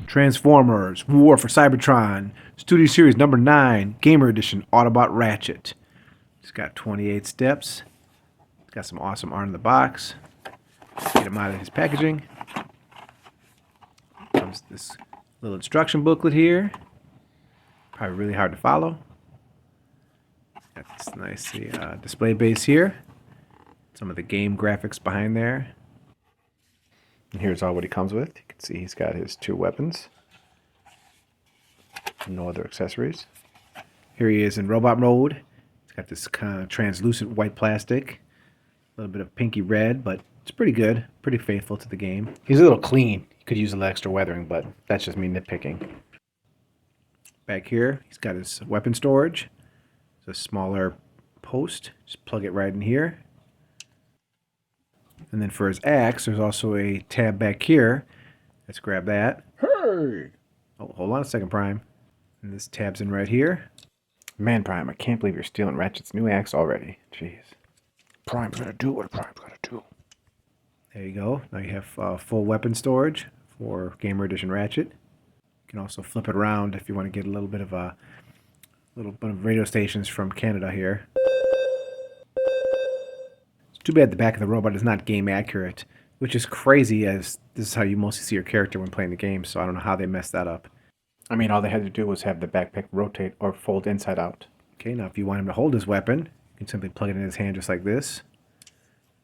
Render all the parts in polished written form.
Transformers, War for Cybertron, Studio Series number 9, Gamer Edition, Autobot Ratchet. It's got 28 steps. It's got some awesome art in the box. Get him out of his packaging. Comes this little instruction booklet here. Probably really hard to follow. Got this nice display base here. Some of the game graphics behind there. And here's all what he comes with. You can see he's got his 2 weapons. No other accessories. Here he is in robot mode. He's got this kind of translucent white plastic. A little bit of pinky red, but it's pretty good. Pretty faithful to the game. He's a little clean. He could use a little extra weathering, but that's just me nitpicking. Back here, he's got his weapon storage. It's a smaller post. Just plug it right in here. And then for his axe, there's also a tab back here. Let's grab that. Hey! Oh, hold on a second, Prime. And this tab's in right here. Man, Prime, I can't believe you're stealing Ratchet's new axe already. Jeez. Prime's gonna do what Prime's gonna do. There you go. Now you have full weapon storage for Gamer Edition Ratchet. You can also flip it around if you want to get a little bit of radio stations from Canada here. It's too bad the back of the robot is not game accurate, which is crazy, as this is how you mostly see your character when playing the game, so I don't know how they messed that up. I mean, all they had to do was have the backpack rotate or fold inside out. Okay, now if you want him to hold his weapon, you can simply plug it in his hand just like this.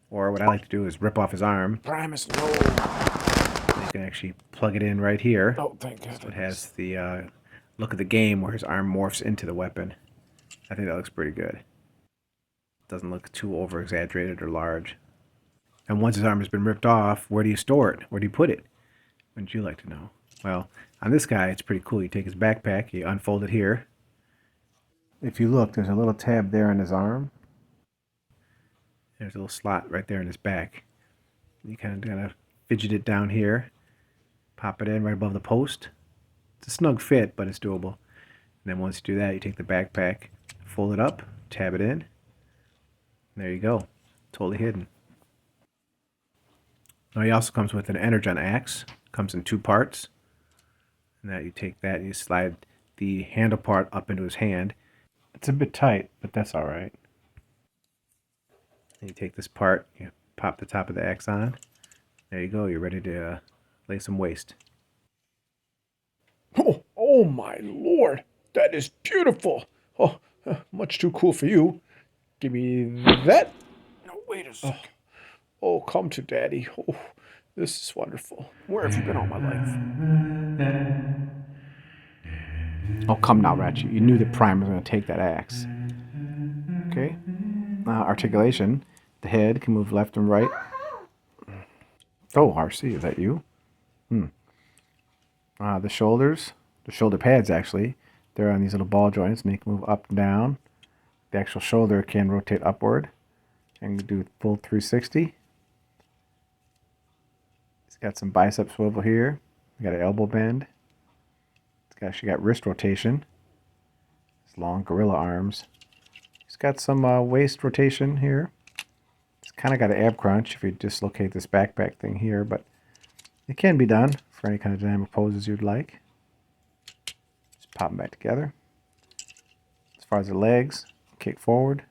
Or what I like to do is rip off his arm. Primus, no! You can actually plug it in right here. Oh, thank God. So it has the look of the game where his arm morphs into the weapon. I think that looks pretty good. Doesn't look too over-exaggerated or large. And once his arm has been ripped off, where do you store it? Where do you put it? Wouldn't you like to know? Well, on this guy, it's pretty cool. You take his backpack, you unfold it here. If you look, there's a little tab there on his arm. There's a little slot right there in his back. You kind of fidget it down here. Pop it in right above the post. It's a snug fit, but it's doable. And then once you do that, you take the backpack, fold it up, tab it in. And there you go. Totally hidden. Now he also comes with an Energon axe. Comes in 2 parts. And that you take that and you slide the handle part up into his hand. It's a bit tight, but that's alright. And you take this part, you pop the top of the axe on. There you go, you're ready to lay some waste. Oh my lord, that is beautiful. Oh, much too cool for you. Give me that. No, wait a second. Oh, come to daddy. Oh, this is wonderful. Where have you been all my life? Oh, come now, Ratchet. You knew that Prime was going to take that axe. Okay. Articulation. The head can move left and right. Oh, RC, is that you? The shoulders, the shoulder pads actually, they're on these little ball joints and they can move up and down. The actual shoulder can rotate upward and do full 360. It's got some bicep swivel here. We got an elbow bend. It's actually got wrist rotation. It's long gorilla arms. It's got some waist rotation here. It's kind of got an ab crunch if you dislocate this backpack thing here, but it can be done for any kind of dynamic poses you'd like. Just pop them back together. As far as the legs, kick forward.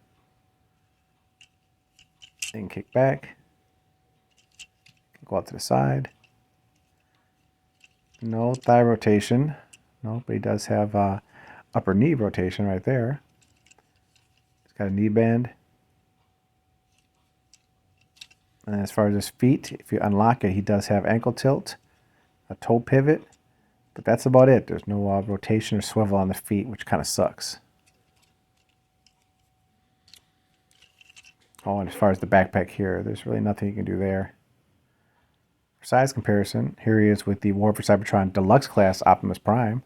Then kick back. Go out to the side. No thigh rotation. No, but he does have upper knee rotation right there. It's got a knee bend. And as far as his feet, if you unlock it, he does have ankle tilt, a toe pivot, but that's about it. There's no rotation or swivel on the feet, which kind of sucks. Oh, and as far as the backpack here, there's really nothing you can do there. For size comparison, here he is with the War for Cybertron Deluxe Class Optimus Prime.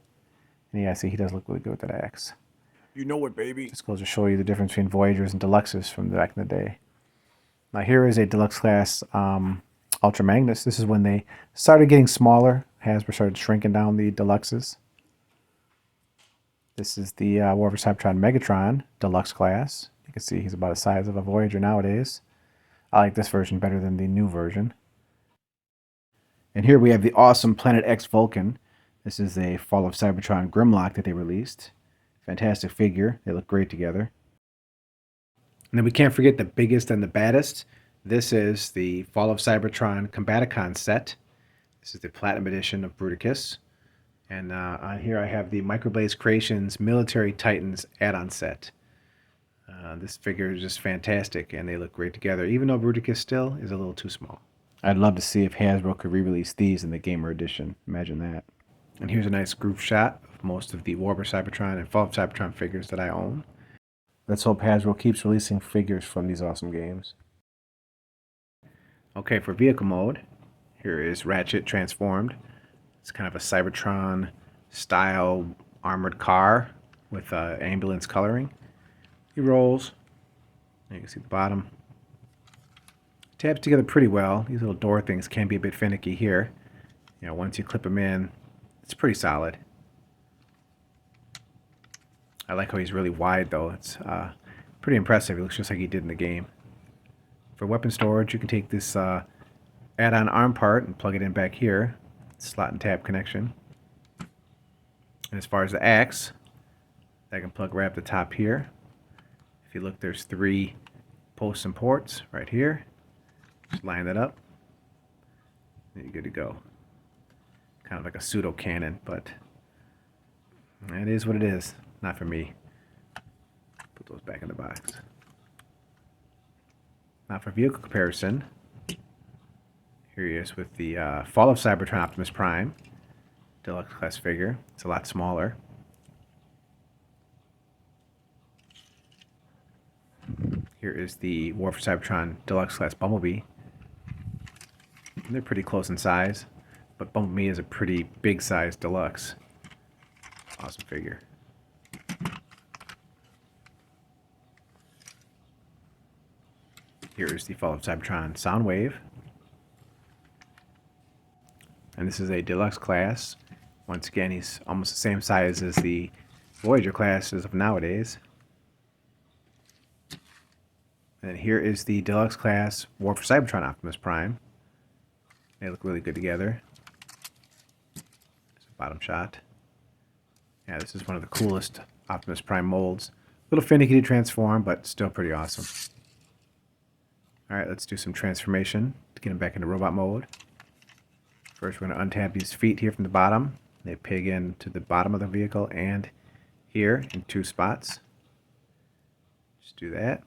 And yeah, see, he does look really good with that axe. You know it, baby. This goes to show you the difference between Voyagers and Deluxes from back in the day. Now here is a Deluxe Class Ultra Magnus. This is when they started getting smaller. Hasbro started shrinking down the Deluxes. This is the War for Cybertron Megatron Deluxe Class. You can see he's about the size of a Voyager nowadays. I like this version better than the new version. And here we have the awesome Planet X Vulcan. This is a Fall of Cybertron Grimlock that they released. Fantastic figure. They look great together. And then we can't forget the biggest and the baddest. This is the Fall of Cybertron Combaticon set. This is the Platinum Edition of Bruticus. And on here I have the Microblaze Creations Military Titans add-on set. This figure is just fantastic, and they look great together, even though Bruticus still is a little too small. I'd love to see if Hasbro could re-release these in the Gamer Edition. Imagine that. And here's a nice group shot of most of the Warber Cybertron and Fall of Cybertron figures that I own. Let's hope Hasbro keeps releasing figures from these awesome games. Okay, for vehicle mode, here is Ratchet transformed. It's kind of a Cybertron style armored car with ambulance coloring. He rolls. You can see the bottom. Tabs together pretty well. These little door things can be a bit finicky here. You know, once you clip them in, it's pretty solid. I like how he's really wide though. It's pretty impressive. It looks just like he did in the game. For weapon storage, you can take this add-on arm part and plug it in back here. Slot and tab connection. And as far as the axe, I can plug right up the top here. If you look, there's 3 posts and ports right here. Just line that up. And you're good to go. Kind of like a pseudo cannon, but it is what it is. Not for me. Put those back in the box. Now for vehicle comparison, here he is with the Fall of Cybertron Optimus Prime Deluxe Class figure. It's a lot smaller. Here is the War for Cybertron Deluxe Class Bumblebee. And they're pretty close in size, but Bumblebee is a pretty big size deluxe. Awesome figure. Here is the Fall of Cybertron Soundwave. And this is a deluxe class. Once again, he's almost the same size as the Voyager classes of nowadays. And then here is the deluxe class War for Cybertron Optimus Prime. They look really good together. There's a bottom shot. Yeah, this is one of the coolest Optimus Prime molds. A little finicky to transform, but still pretty awesome. Alright, let's do some transformation to get him back into robot mode. First, we're going to untap these feet here from the bottom. They pig into the bottom of the vehicle and here in 2 spots. Just do that.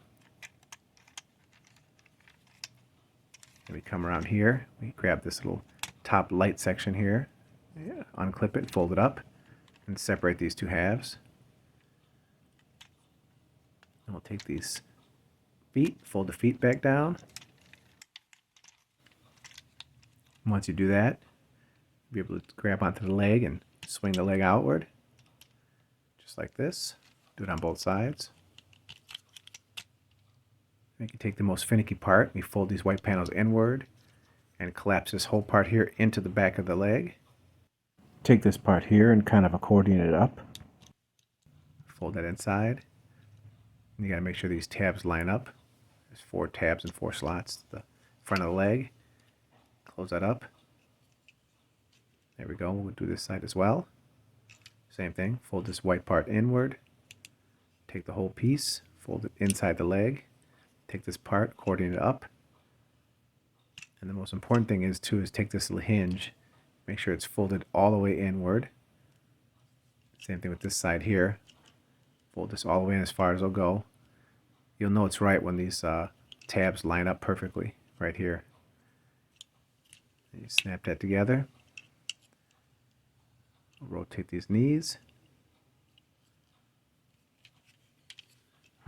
Then we come around here. We grab this little top light section here. Yeah, unclip it, fold it up, and separate these 2 halves. And we'll take these feet, fold the feet back down. Once you do that, you'll be able to grab onto the leg and swing the leg outward. Just like this. Do it on both sides. You can take the most finicky part. We fold these white panels inward and collapse this whole part here into the back of the leg. Take this part here and kind of accordion it up. Fold that inside. And you got to make sure these tabs line up. There's 4 tabs and 4 slots to the front of the leg. Close that up. There we go. We'll do this side as well. Same thing. Fold this white part inward. Take the whole piece. Fold it inside the leg. Take this part, accordion it up. And the most important thing is take this little hinge. Make sure it's folded all the way inward. Same thing with this side here. Fold this all the way in as far as it'll go. You'll know it's right when these tabs line up perfectly right here. And you snap that together. Rotate these knees.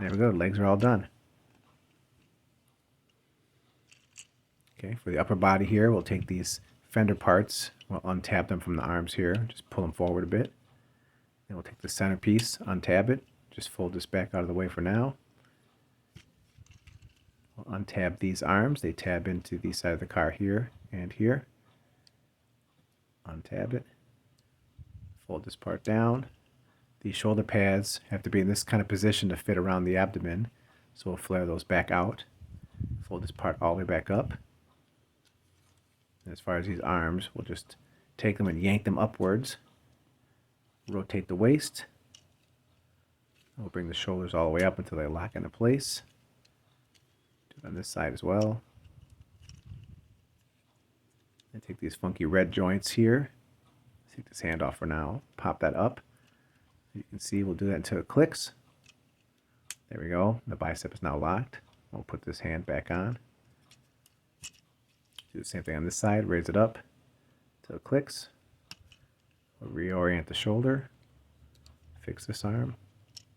There we go, legs are all done. Okay, for the upper body here, we'll take these fender parts, we'll untap them from the arms here, just pull them forward a bit. Then we'll take the centerpiece, untab it, just fold this back out of the way for now. We'll untab these arms, they tab into the side of the car here and here. Untab it. Fold this part down. The shoulder pads have to be in this kind of position to fit around the abdomen, so we'll flare those back out. Fold this part all the way back up. And as far as these arms, we'll just take them and yank them upwards Rotate the waist. We'll bring the shoulders all the way up until they lock into place. Do it on this side as well. And take these funky red joints here. Take this hand off for now. Pop that up. You can see we'll do that until it clicks. There we go. The bicep is now locked. We'll put this hand back on. Do the same thing on this side. Raise it up until it clicks. We'll reorient the shoulder. Fix this arm.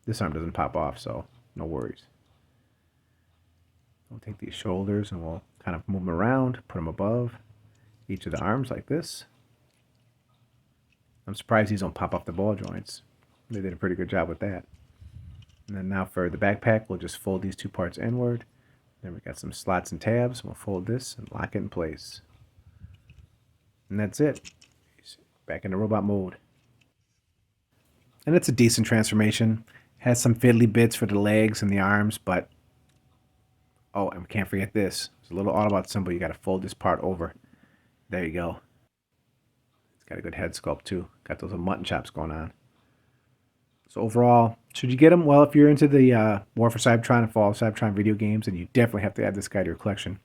This arm doesn't pop off, so no worries. We'll take these shoulders and we'll kind of move them around, put them above each of the arms like this. I'm surprised these don't pop off the ball joints. They did a pretty good job with that. And then now for the backpack, we'll just fold these two parts inward. Then we got some slots and tabs. We'll fold this and lock it in place. And that's it. Back into robot mode. And it's a decent transformation. Has some fiddly bits for the legs and the arms, but oh, and we can't forget this. There's a little Autobot symbol. You got to fold this part over. There you go. It's got a good head sculpt too. Got those little mutton chops going on. So overall, should you get them? Well, if you're into the War for Cybertron and Fall of Cybertron video games, then you definitely have to add this guy to your collection.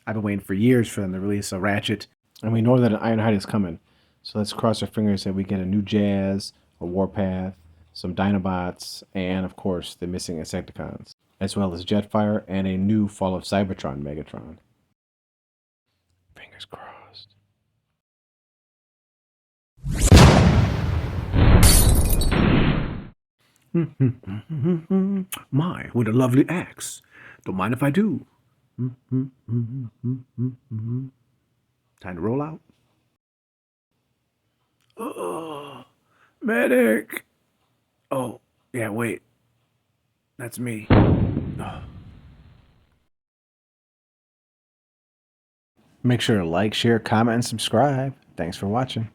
I've been waiting for years for them to release a Ratchet, and we know that an Ironhide is coming. So let's cross our fingers that we get a new Jazz, a Warpath, some Dinobots, and of course the missing Insecticons, as well as Jetfire and a new Fall of Cybertron Megatron. Fingers crossed. My, what a lovely axe. Don't mind if I do. Time to roll out. Oh, medic. Oh, yeah, wait. That's me. Oh. Make sure to like, share, comment, and subscribe. Thanks for watching.